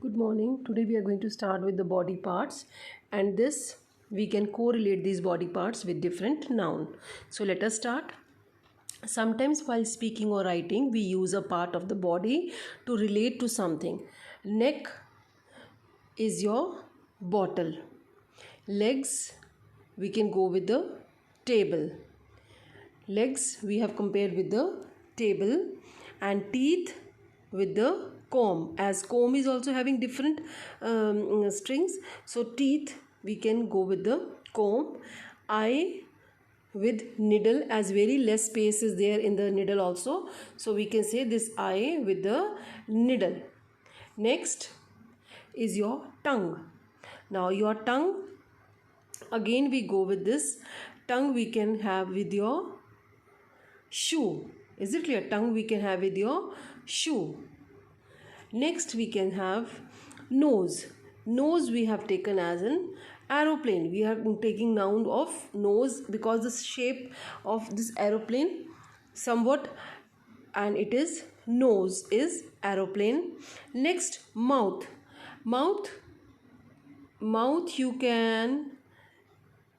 Good morning. Today we are going to start with the body parts, and this we can correlate these body parts with different noun. So let us start. Sometimes while speaking or writing we use a part of the body to relate to something. Neck is your bottle. Legs we can go with the table. Legs we have compared with the table, and teeth with the comb, as comb is also having different strings. So teeth we can go with the comb. Eye with needle, as very less space is there in the needle also, so we can say this eye with the needle. Next is your tongue. Now your tongue, again we go with this tongue we can have with your shoe. Is it clear? Tongue we can have with your shoe. Next we can have nose. Nose we have taken as an aeroplane. We are taking noun of nose because the shape of this aeroplane somewhat, and it is nose is aeroplane. Next mouth. Mouth you can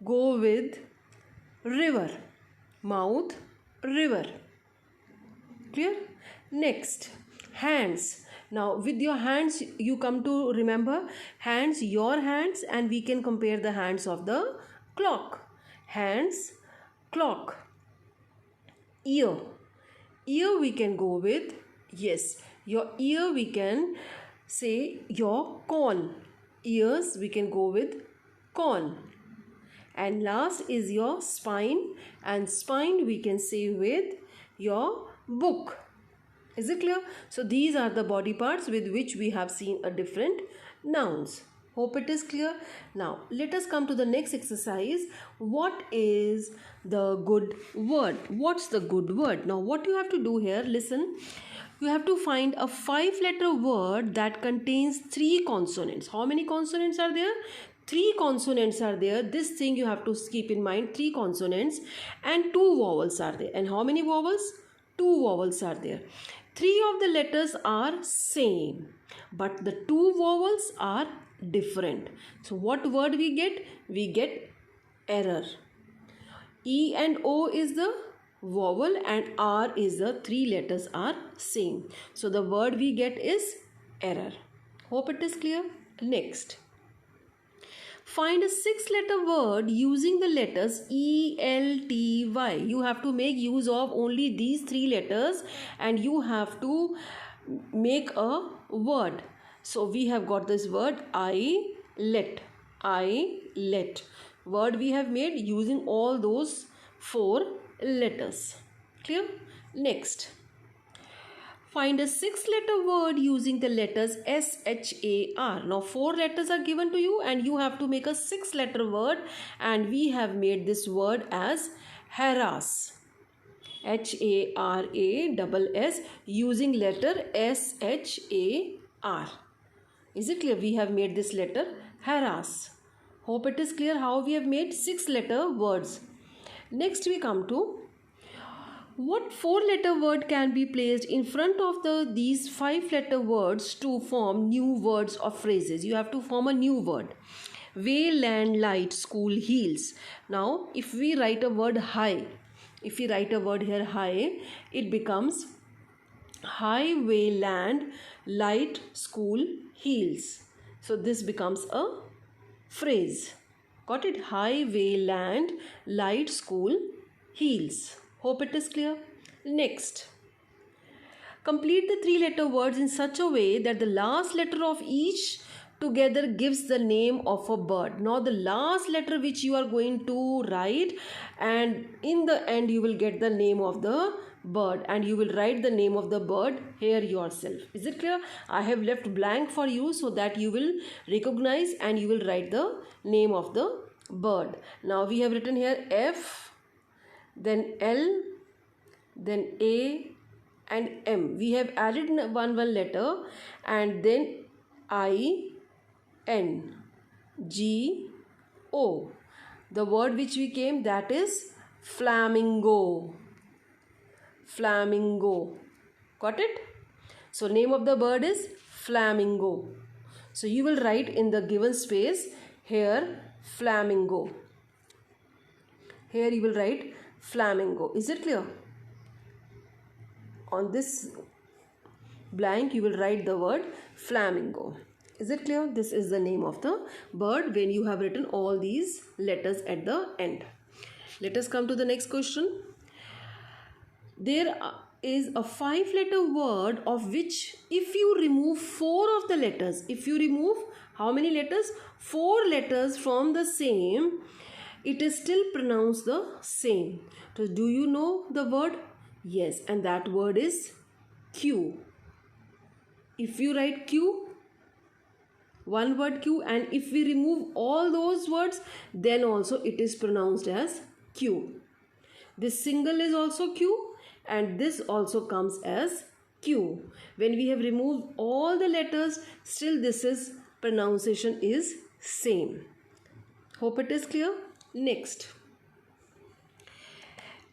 go with river. Mouth, river. Clear? Next, hands. Now with your hands you come to remember hands, your hands, and we can compare the hands of the clock. Hands, clock. Ear. Ear we can go with, yes, your ear we can say your corn. Ears we can go with corn. And last is your spine, and spine we can say with your book. Is it clear? So these are the body parts with which we have seen a different nouns. Hope it is clear. Now let us come to the next exercise. What is the good word? What's the good word? Now what you have to do here, listen. You have to find a 5-letter word that contains 3 consonants. How many consonants are there? 3 consonants are there. This thing you have to keep in mind. 3 consonants and 2 vowels are there. And how many vowels? 2 vowels are there. 3 of the letters are same, but the 2 vowels are different. So what word we get? We get error. E and O is the vowel and R is the 3 letters are same. So the word we get is error. Hope it is clear. Next, find a 6-letter word using the letters E, L, T, Y. You have to make use of only these 3 letters and you have to make a word. So we have got this word I let. I let. Word we have made using all those 4 letters. Clear? Next, find a 6-letter word using the letters S, H, A, R. Now 4 letters are given to you and you have to make a 6-letter word, and we have made this word as harass. HARASS using letter S, H, A, R. Is it clear? We have made this letter harass. Hope it is clear how we have made 6-letter words. Next we come to what 4-letter word can be placed in front of these 5-letter words to form new words or phrases. You have to form a new word. Way, land, light, school, heels. Now if we write a word high, if we write a word here high, it becomes highway, land, light, school, heels. So this becomes a phrase. Got it? Highway, land, light, school, heels. Hope it is clear. Next, complete the 3-letter words in such a way that the last letter of each together gives the name of a bird. Now the last letter which you are going to write, and in the end you will get the name of the bird, and you will write the name of the bird here yourself. Is it clear? I have left blank for you so that you will recognize and you will write the name of the bird. Now we have written here F, then L, then A and M. We have added one letter, and then I, N, G, O. The word which we came, that is flamingo. Flamingo. Got it? So name of the bird is flamingo. So you will write in the given space here flamingo. Here you will write flamingo. Is it clear? On this blank you will write the word flamingo. Is it clear? This is the name of the bird when you have written all these letters at the end. Let us come to the next question. There is a 5-letter word of which if you remove 4 of the letters, if you remove how many letters? 4 letters from the same, it is still pronounced the same. So do you know the word? Yes, and that word is Q. If you write Q, one word Q, and if we remove all those words, then also it is pronounced as Q. This single is also Q, and this also comes as Q. When we have removed all the letters, still this is pronunciation is same. Hope it is clear. Next,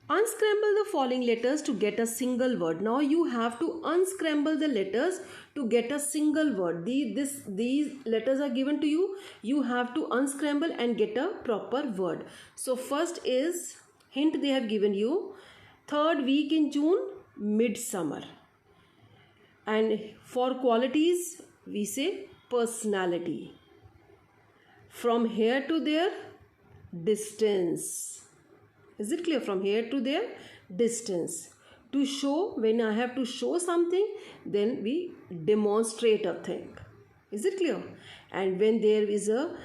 unscramble the following letters to get a single word. Now you have to unscramble the letters to get a single word. These letters are given to you. You have to unscramble and get a proper word. So first is, hint they have given you, 3rd week in June, midsummer. And for qualities, we say personality. From here to there, distance. Is it clear? From here to there, distance. To show, when I have to show something, then we demonstrate a thing. Is it clear? And when there is a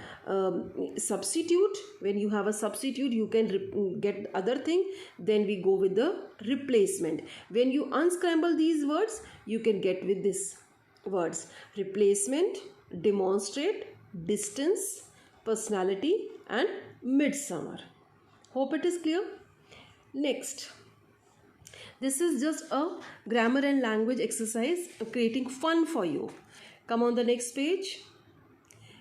substitute, when you have a substitute, you can get other thing, then we go with the replacement. When you unscramble these words, you can get with this words: replacement, demonstrate, distance, personality, and midsummer. Hope it is clear. Next, this is just a grammar and language exercise creating fun for you. Come on the next page.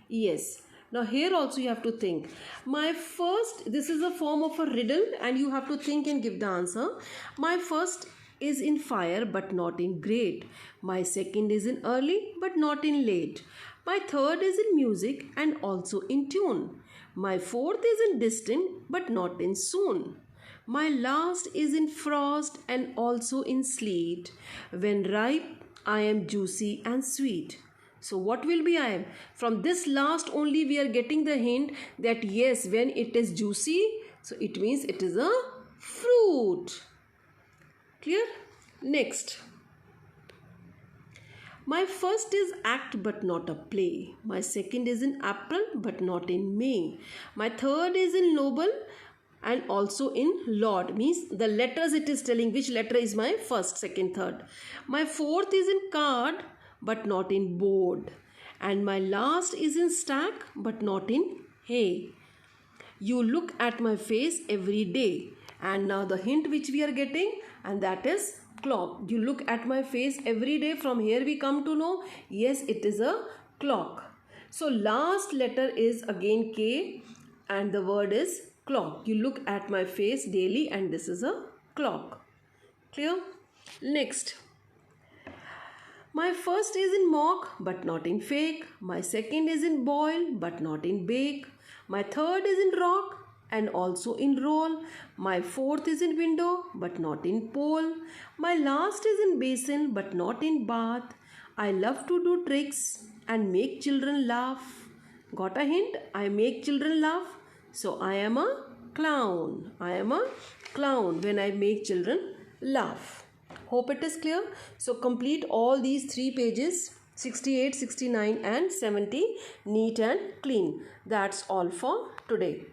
Yes. Now here also you have to think. This is a form of a riddle and you have to think and give the answer. My first is in fire but not in great. My second is in early but not in late. My third is in music and also in tune. My fourth is in distant but not in soon. My last is in frost and also in sleet. When ripe, I am juicy and sweet. So what will be I am? From this last only we are getting the hint that yes, when it is juicy, so it means it is a fruit. Clear? Next. My first is act but not a play. My second is in April but not in May. My third is in noble and also in Lord. Means the letters it is telling which letter is my first, second, third. My fourth is in card but not in board. And my last is in stack but not in hay. You look at my face every day. And now the hint which we are getting, and that is clock. You look at my face every day. From here we come to know, yes, it is a clock. So last letter is again K and the word is clock. You look at my face daily and this is a clock. Clear? Next. My first is in mock but not in fake. My second is in boil but not in bake. My third is in rock and also in roll. My fourth is in window but not in pole. My last is in basin but not in bath. I love to do tricks and make children laugh. Got a hint? I make children laugh. So I am a clown. I am a clown when I make children laugh. Hope it is clear. So complete all these 3 pages, 68, 69 and 70, neat and clean. That's all for today.